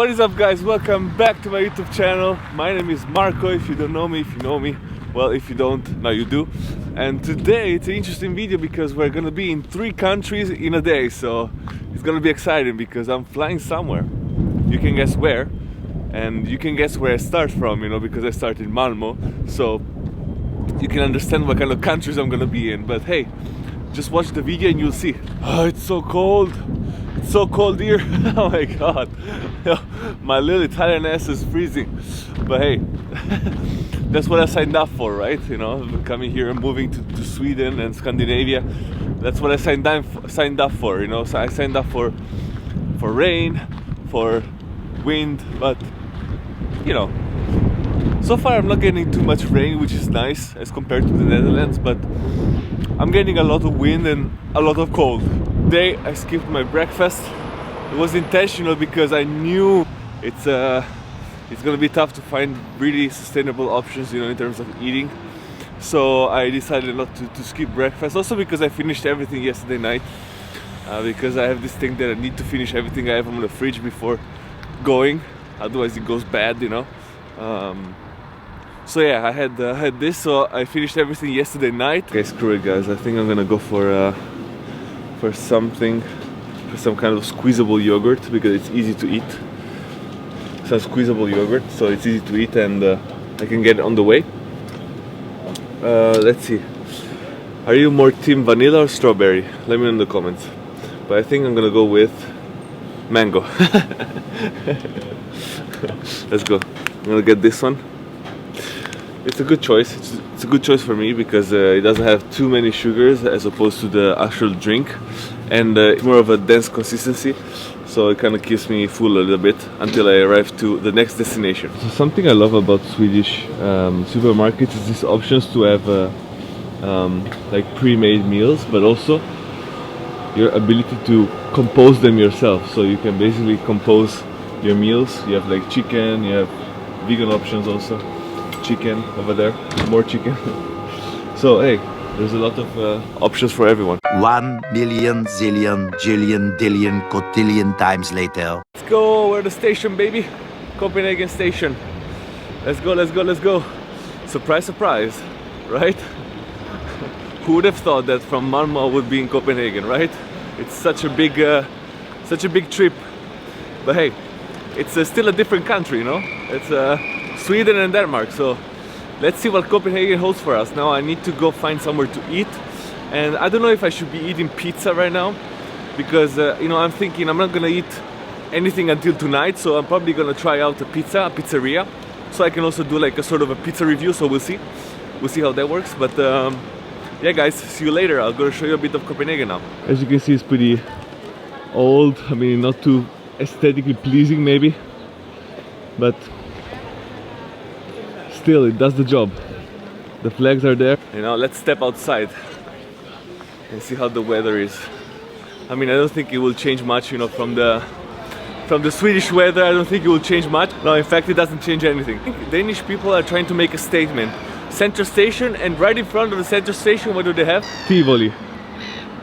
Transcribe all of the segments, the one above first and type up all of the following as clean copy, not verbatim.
What is up, guys? Welcome back to my YouTube channel. My name is Marco. If you don't know me, if you know me, well, if you don't, now you do. And today it's an interesting video because we're gonna be in 3 countries in a day, so it's gonna be exciting because I'm flying somewhere. You can guess where, and you can guess where I start from, you know, because I start in Malmo, so you can understand what kind of countries I'm gonna be in. But hey, just watch the video and you'll see. Oh, it's so cold. It's so cold here. Oh my god. My little Italian ass is freezing. But hey, that's what I signed up for, right? You know, coming here and moving to Sweden and Scandinavia. That's what I signed up for, you know. So I signed up for rain, for wind, but you know, so far I'm not getting too much rain, which is nice as compared to the Netherlands, but I'm getting a lot of wind and a lot of cold. Today I skipped my breakfast. It was intentional because I knew it's gonna be tough to find really sustainable options, you know, in terms of eating. So I decided not to skip breakfast. Also because I finished everything yesterday night. Because I have this thing that I need to finish everything I have on the fridge before going. Otherwise it goes bad, you know. So yeah, I had this, so I finished everything yesterday night. Okay, screw it, guys. I think I'm gonna go for some kind of squeezable yogurt because it's easy to eat. Some squeezable yogurt, so it's easy to eat and I can get it on the way. Let's see. Are you more team vanilla or strawberry? Let me know in the comments. But I think I'm gonna go with mango. Let's go. I'm gonna get this one. It's a good choice. It's a good choice for me because it doesn't have too many sugars as opposed to the actual drink, and it's more of a dense consistency, so it kind of keeps me full a little bit until I arrive to the next destination. So something I love about Swedish supermarkets is these options to have like pre-made meals, but also your ability to compose them yourself. So you can basically compose your meals. You have like chicken, you have vegan options also. Chicken over there, more chicken. So hey, there's a lot of options for everyone. 1 million zillion jillion dillion cotillion times later. Let's go, we're at the station, baby. Copenhagen station. Let's go, let's go, let's go. Surprise, surprise, right? Who would have thought that from Malmo I would be in Copenhagen, right? It's such a big trip. But hey, it's still a different country, you know? It's Sweden and Denmark, so let's see what Copenhagen holds for us. Now I need to go find somewhere to eat, and I don't know if I should be eating pizza right now because you know, I'm thinking I'm not gonna eat anything until tonight, so I'm probably gonna try out a pizzeria, so I can also do like a sort of a pizza review. So we'll see how that works. But yeah, guys, see you later. I'm gonna show you a bit of Copenhagen now. As you can see, it's pretty old. I mean, not too aesthetically pleasing maybe, but still, it does the job. The flags are there. You know, let's step outside and see how the weather is. I mean, I don't think it will change much, you know, from the Swedish weather. I don't think it will change much. No, in fact, it doesn't change anything. I think Danish people are trying to make a statement. Central station, and right in front of the central station, what do they have? Tivoli.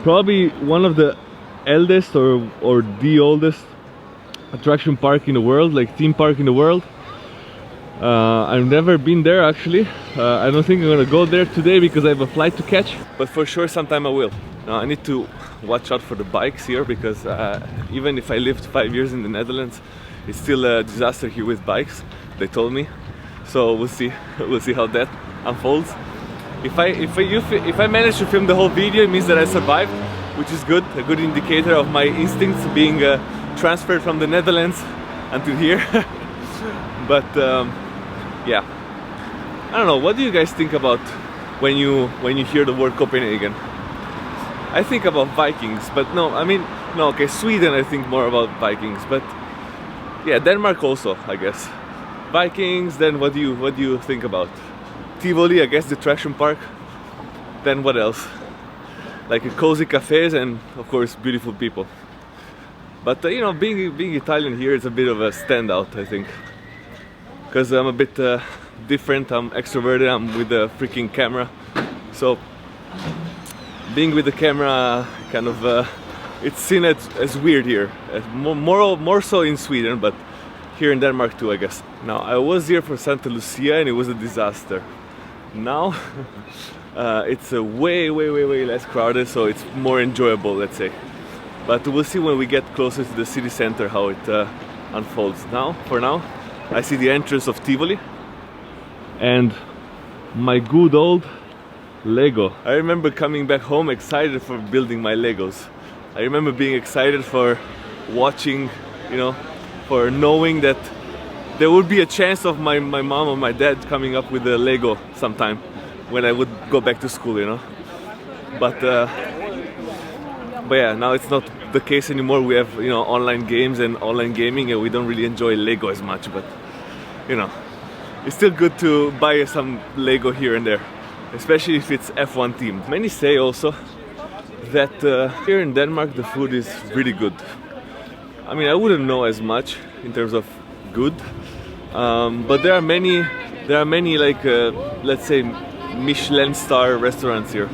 Probably one of the eldest or the oldest attraction park in the world, like theme park in the world. I've never been there actually. I don't think I'm gonna go there today because I have a flight to catch, but for sure sometime I will. Now I need to watch out for the bikes here because even if I lived 5 years in the Netherlands, it's still a disaster here with bikes, they told me. So we'll see how that unfolds. If I manage to film the whole video, it means that I survived, which is good, a good indicator of my instincts being transferred from the Netherlands until here. But yeah, I don't know. What do you guys think about when you hear the word Copenhagen? I think about Vikings, but no, I mean, no. Okay, Sweden. I think more about Vikings, but yeah, Denmark also, I guess. Vikings. Then what do you think about? Tivoli, I guess, the attraction park. Then what else? Like a cozy cafes and of course beautiful people. But you know, being Italian here is a bit of a standout, I think. Because I'm a bit different, I'm extroverted, I'm with the freaking camera. So being with the camera kind of it's seen as weird here, more so in Sweden, but here in Denmark too, I guess. Now, I was here for Santa Lucia and it was a disaster. Now, it's way less crowded, so it's more enjoyable, let's say. But we'll see when we get closer to the city center how it unfolds. Now, for now, I see the entrance of Tivoli and my good old Lego. I remember coming back home excited for building my Legos. I remember being excited for watching, you know, for knowing that there would be a chance of my mom or my dad coming up with a Lego sometime when I would go back to school, you know. But yeah, now it's not the case anymore. We have, you know, online games and online gaming, and we don't really enjoy Lego as much. But you know, it's still good to buy some Lego here and there, especially if it's F1 themed. Many say also that here in Denmark the food is really good. I mean, I wouldn't know as much in terms of good, but there are many like let's say Michelin star restaurants here.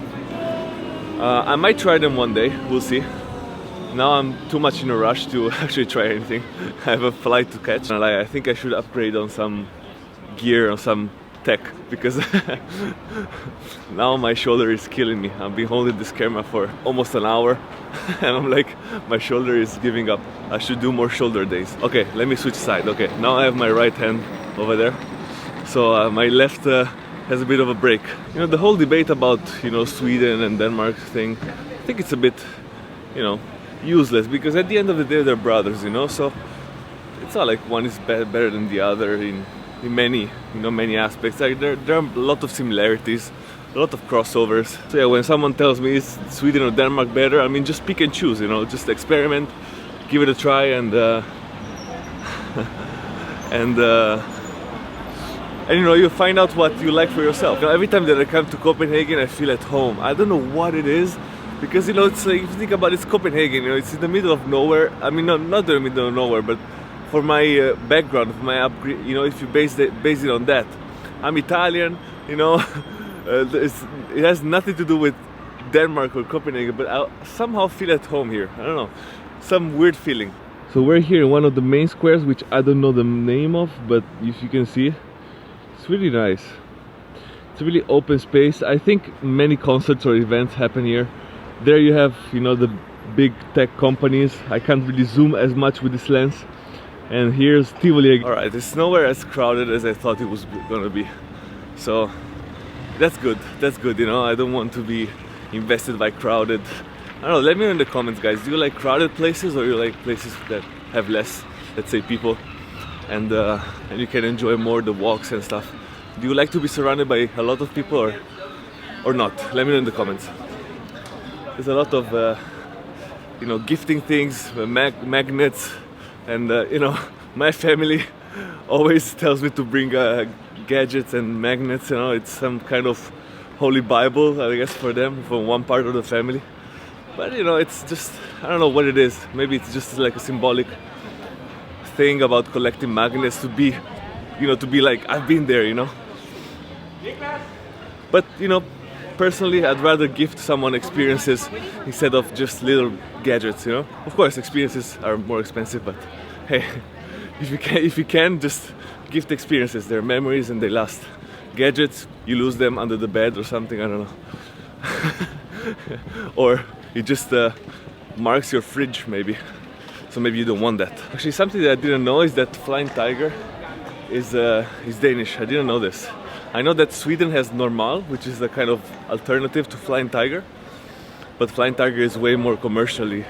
I might try them one day, we'll see. Now I'm too much in a rush to actually try anything. I have a flight to catch. I think I should upgrade on some gear, on some tech, because now my shoulder is killing me. I've been holding this camera for almost an hour and I'm like, my shoulder is giving up. I should do more shoulder days. Okay, let me switch side. Okay, now I have my right hand over there, so my left has a bit of a break. You know, the whole debate about, you know, Sweden and Denmark thing, I think it's a bit, you know, useless, because at the end of the day they're brothers, you know, so it's not like one is better than the other in many, you know, many aspects. Like there are a lot of similarities, a lot of crossovers. So yeah, when someone tells me is Sweden or Denmark better, I mean, just pick and choose, you know, just experiment, give it a try, and and you know, you find out what you like for yourself. You know, every time that I come to Copenhagen, I feel at home. I don't know what it is, because, you know, it's like, if you think about it, it's Copenhagen, you know, it's in the middle of nowhere. I mean, not the middle of nowhere, but for my background, for my upgrade, you know, if you base it on that, I'm Italian, you know. It has nothing to do with Denmark or Copenhagen, but I somehow feel at home here. I don't know, some weird feeling. So we're here in one of the main squares, which I don't know the name of, but if you can see, it's really nice. It's a really open space. I think many concerts or events happen here. There you have, you know, the big tech companies. I can't really zoom as much with this lens. And here's Tivoli. Alright, it's nowhere as crowded as I thought it was gonna be. So that's good, you know. I don't want to be invested by crowded. I don't know, let me know in the comments, guys. Do you like crowded places, or you like places that have less, let's say, people, and you can enjoy more the walks and stuff? Do you like to be surrounded by a lot of people, or not? Let me know in the comments. There's a lot of you know, gifting things, magnets, and you know, my family always tells me to bring gadgets and magnets. You know, it's some kind of holy Bible, I guess, for them, for one part of the family. But you know, it's just, I don't know what it is. Maybe it's just like a symbolic thing about collecting magnets, to be, you know, to be like, I've been there, you know. But you know, personally, I'd rather gift someone experiences instead of just little gadgets, you know. Of course, experiences are more expensive, but hey, if you can, just gift experiences. They're memories and they last. Gadgets, you lose them under the bed or something, I don't know. Or it just marks your fridge, maybe. So maybe you don't want that. Actually, something that I didn't know is that Flying Tiger is Danish. I didn't know this. I know that Sweden has Normal, which is a kind of alternative to Flying Tiger, but Flying Tiger is way more commercially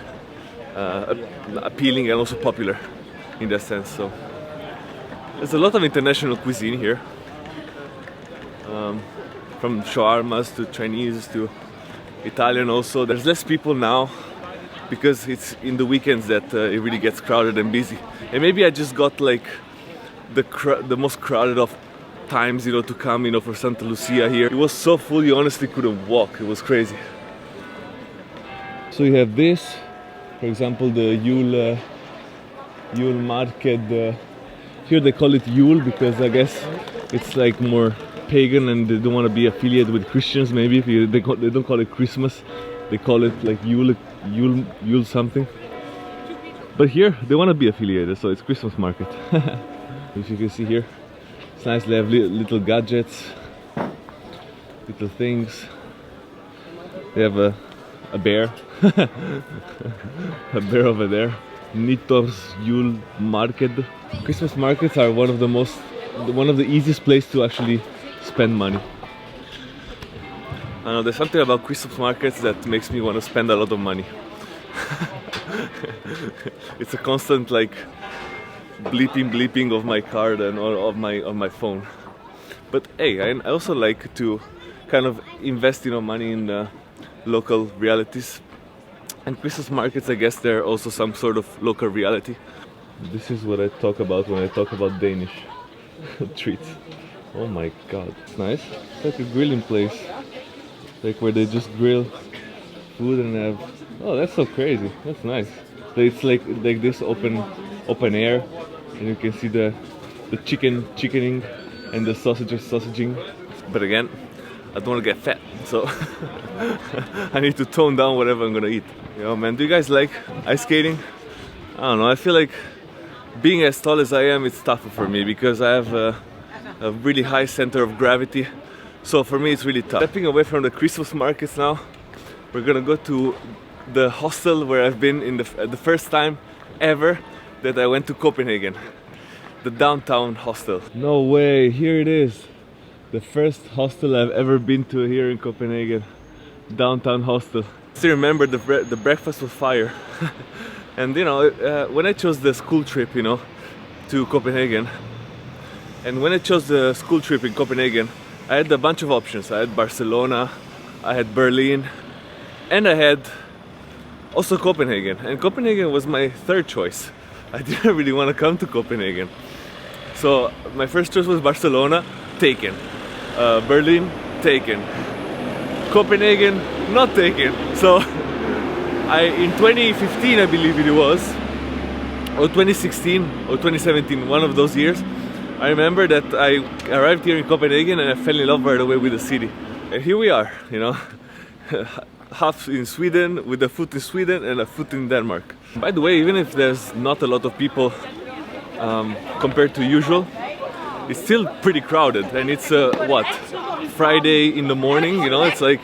appealing and also popular in that sense. So there's a lot of international cuisine here, from shawarmas to Chinese to Italian also. There's less people now because it's in the weekends that it really gets crowded and busy. And maybe I just got like the most crowded of times, you know, to come, you know, for Santa Lucia here. It was so full, you honestly couldn't walk. It was crazy. So you have this, for example, the Yule market. Here they call it Yule because I guess it's like more pagan and they don't want to be affiliated with Christians. Maybe if they don't call it Christmas, they call it like Yule something. But here they want to be affiliated, so it's Christmas market. If you can see here, it's nice. They have little gadgets, little things. They have a bear, a bear over there. Nitos Yule Market. Christmas markets are one of the easiest places to actually spend money. I know there's something about Christmas markets that makes me want to spend a lot of money. It's a constant like bleeping of my card and or of my phone. But hey, I also like to kind of invest, you know, money in local realities. And Christmas markets, I guess they're also some sort of local reality. This is what I talk about when I talk about Danish treats. Oh my god, it's nice. It's like a grilling place, like where they just grill food and have. Oh, that's so crazy. That's nice. It's like this open air, and you can see the chickening and the sausaging. But again, I don't want to get fat, so I need to tone down whatever I'm gonna eat. You know, man, do you guys like ice skating? I don't know, I feel like being as tall as I am, it's tougher for me because I have a really high center of gravity. So for me, it's really tough. Stepping away from the Christmas markets now, we're gonna go to the hostel where I've been in the first time ever that I went to Copenhagen. The downtown hostel. No way, here it is. The first hostel I've ever been to here in Copenhagen. Downtown hostel. I still remember the breakfast was fire. And you know, when I chose the school trip, you know, to Copenhagen, and when I chose the school trip in Copenhagen, I had a bunch of options. I had Barcelona, I had Berlin, and I had also Copenhagen. And Copenhagen was my third choice. I didn't really want to come to Copenhagen. So my first choice was Barcelona, taken. Berlin, taken. Copenhagen, not taken. So in 2015, I believe it was, or 2016 or 2017, one of those years, I remember that I arrived here in Copenhagen and I fell in love right away with the city. And here we are, you know, half in Sweden, with a foot in Sweden and a foot in Denmark. By the way, even if there's not a lot of people compared to usual, it's still pretty crowded. And it's what, Friday in the morning, you know, it's like,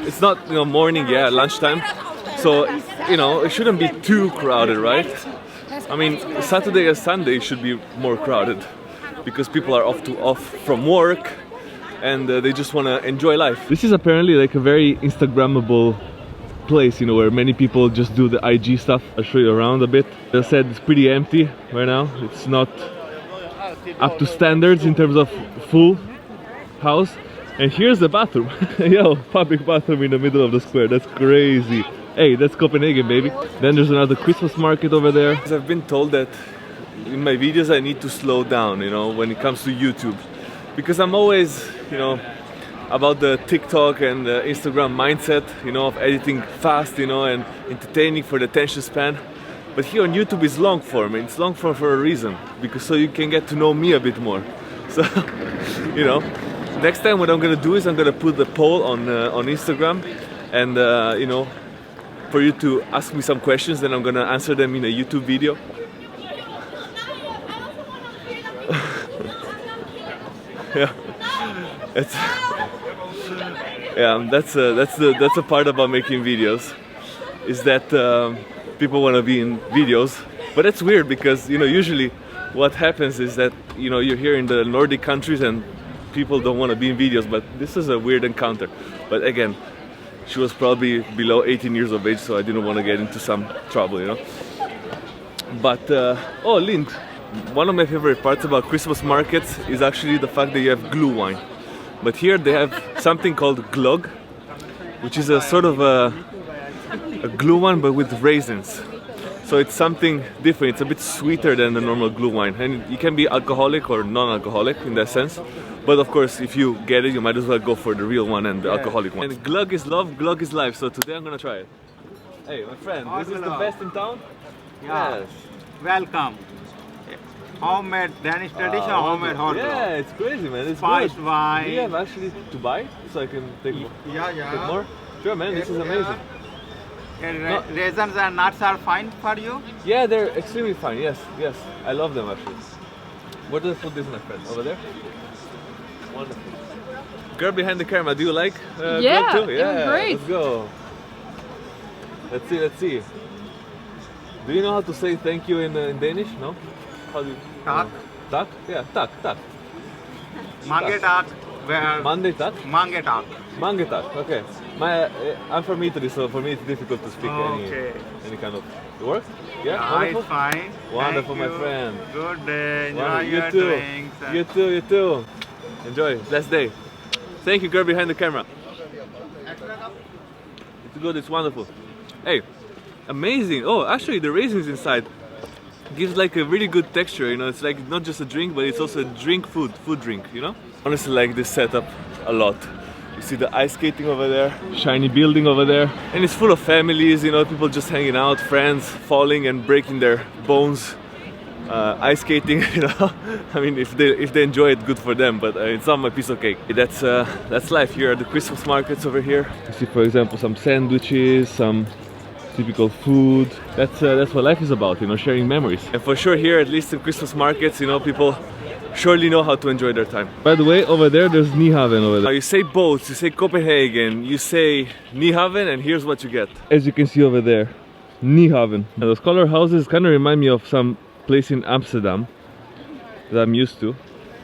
it's not, you know, morning, yeah, lunchtime. So, you know, it shouldn't be too crowded, right? I mean, Saturday and Sunday should be more crowded because people are off from work and they just want to enjoy life. This is apparently like a very Instagrammable place, you know, where many people just do the IG stuff. I'll show you around a bit. As I said, it's pretty empty right now. It's not up to standards in terms of full house. And here's the bathroom. Yo, public bathroom in the middle of the square. That's crazy. Hey, that's Copenhagen, baby. Then there's another Christmas market over there. I've been told that in my videos I need to slow down, you know, when it comes to YouTube. Because I'm always, you know, about the TikTok and the Instagram mindset, you know, of editing fast, you know, and entertaining for the attention span. But here on YouTube it's long form, and it's long form for a reason, because so you can get to know me a bit more. So, you know, next time what I'm gonna do is I'm gonna put the poll on Instagram, and you know, for you to ask me some questions, then I'm gonna answer them in a YouTube video. Yeah, that's a part about making videos, is that people want to be in videos. But it's weird because, you know, usually what happens is that, you know, you're here in the Nordic countries and people don't want to be in videos. But this is a weird encounter. But again, she was probably below 18 years of age, so I didn't want to get into some trouble, you know. But oh, Lind. One of my favorite parts about Christmas markets is actually the fact that you have glue wine. But here they have something called glögg, which is a sort of a glue wine but with raisins. So it's something different. It's a bit sweeter than the normal glue wine, and it can be alcoholic or non-alcoholic in that sense. But of course, if you get it, you might as well go for the real one and the alcoholic one. And glögg is love, glögg is life. So today I'm gonna try it. Hey, my friend, this is the best in town? Yeah. Yes. Welcome. Homemade Danish tradition, homemade hot dog. Yeah, it's crazy, man. It's Spiced good. wine. Do you have actually to buy so I can take more? Yeah. Take more? Sure, man. This is amazing. Raisins and nuts are fine for you? Yeah, they're extremely fine. Yes, yes. I love them actually. Where do I put this, my friend? Over there? Wonderful. Girl behind the camera, do you like Yeah, bread too? it was great. Let's go. Let's see, let's see. Do you know how to say thank you in Danish? No? How do you? Tak. Tak? Yeah, tak, tak. Mange tak. Monday tak? Mange tak. Mange tak, okay. I'm from Italy, so for me it's difficult to speak any kind of... It works? Yeah, wonderful? It's fine. Wonderful, Thank my you. friend. Good day. Enjoy Wonderful. your You too. drinks. You too, you too. Enjoy. Blessed day. Thank you, girl behind the camera. It's good, it's wonderful. Hey, amazing. Oh, actually the raisins inside gives like a really good texture, you know. It's like not just a drink, but it's also a food drink, you know. Honestly, like this setup a lot. You see the ice skating over there, shiny building over there, and it's full of families, you know, people just hanging out, friends falling and breaking their bones, ice skating, you know. I mean, if they enjoy it, good for them, but it's not my piece of cake. That's life. Here are the Christmas markets over here. You see, for example, some sandwiches, some typical food. That's what life is about, you know, sharing memories. And for sure here, at least in Christmas markets, you know, people surely know how to enjoy their time. By the way, over there's Nyhavn over there. Now you say boats, you say Copenhagen, you say Nyhavn, and here's what you get. As you can see over there, Nyhavn. Now those color houses kind of remind me of some place in Amsterdam that I'm used to.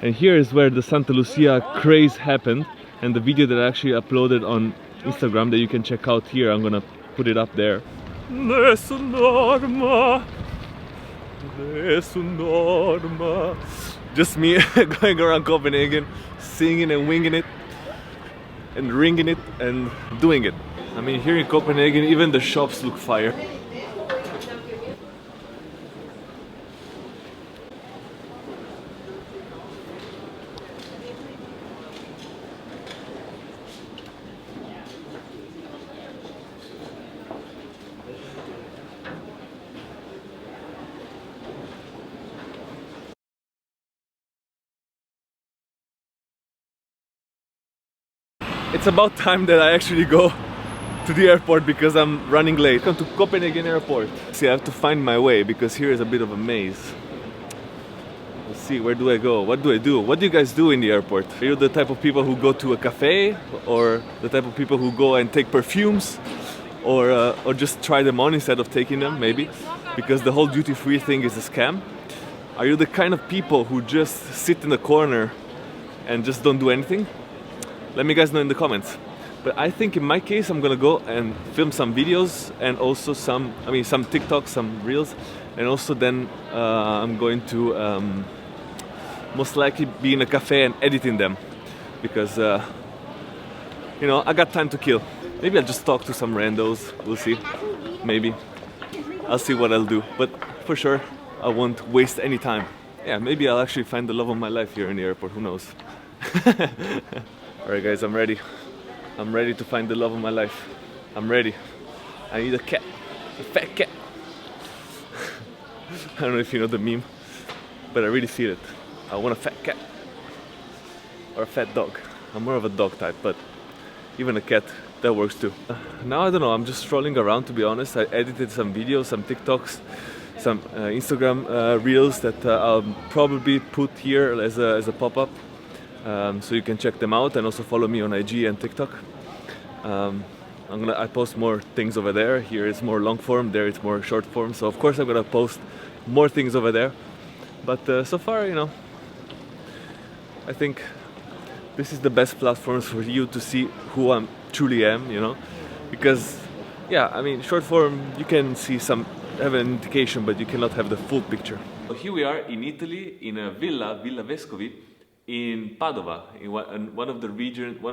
And here is where the Santa Lucia craze happened, and the video that I actually uploaded on Instagram that you can check out here, I'm gonna put it up there. Just me going around Copenhagen, singing and winging it, and ringing it, and doing it. I mean, here in Copenhagen, even the shops look fire. It's about time that I actually go to the airport because I'm running late. Come to Copenhagen airport. See, I have to find my way because here is a bit of a maze. Let's see, where do I go? What do I do? What do you guys do in the airport? Are you the type of people who go to a cafe? Or the type of people who go and take perfumes? Or just try them on instead of taking them, maybe? Because the whole duty-free thing is a scam. Are you the kind of people who just sit in the corner and just don't do anything? Let me guys know in the comments. But I think in my case I'm gonna go and film some videos and also some TikToks, some reels, and also then I'm going to most likely be in a cafe and editing them because you know, I got time to kill. Maybe I'll just talk to some randos, we'll see. Maybe. I'll see what I'll do, but for sure I won't waste any time. Yeah, maybe I'll actually find the love of my life here in the airport, who knows. Alright guys, I'm ready. I'm ready to find the love of my life. I'm ready. I need a cat. A fat cat. I don't know if you know the meme, but I really feel it. I want a fat cat. Or a fat dog. I'm more of a dog type, but even a cat, that works too. Now I don't know, I'm just strolling around, to be honest. I edited some videos, some TikToks, some Instagram reels that I'll probably put here as a pop-up. So you can check them out and also follow me on IG and TikTok. I post more things over there. Here it's more long form, there it's more short form. So of course I'm gonna post more things over there. But so far, you know, I think this is the best platforms for you to see who I truly am, you know, because yeah, I mean, short form you can see have an indication, but you cannot have the full picture. So here we are in Italy, in a Villa Vescovi, in Padova, in one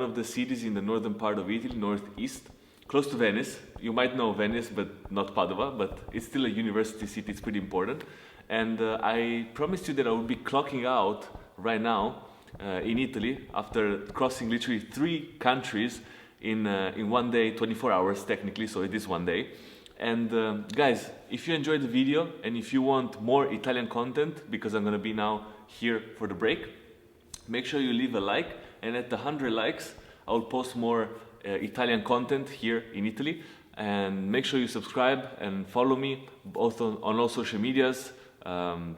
of the cities in the northern part of Italy, northeast, close to Venice. You might know Venice, but not Padova, but it's still a university city, it's pretty important. And I promised you that I would be clocking out right now in Italy after crossing literally 3 countries in one day, 24 hours technically, so it is one day. And guys, if you enjoyed the video and if you want more Italian content, because I'm gonna be now here for the break, make sure you leave a like, and at the 100 likes I will post more Italian content here in Italy. And make sure you subscribe and follow me both on all social medias,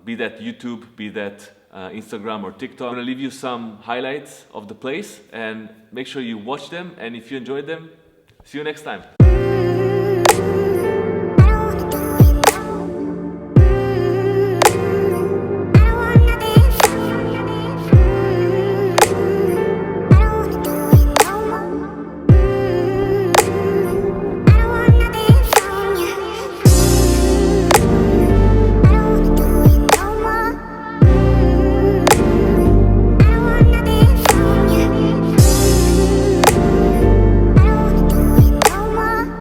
be that YouTube, be that Instagram or TikTok. I'm gonna leave you some highlights of the place and make sure you watch them, and if you enjoyed them, see you next time.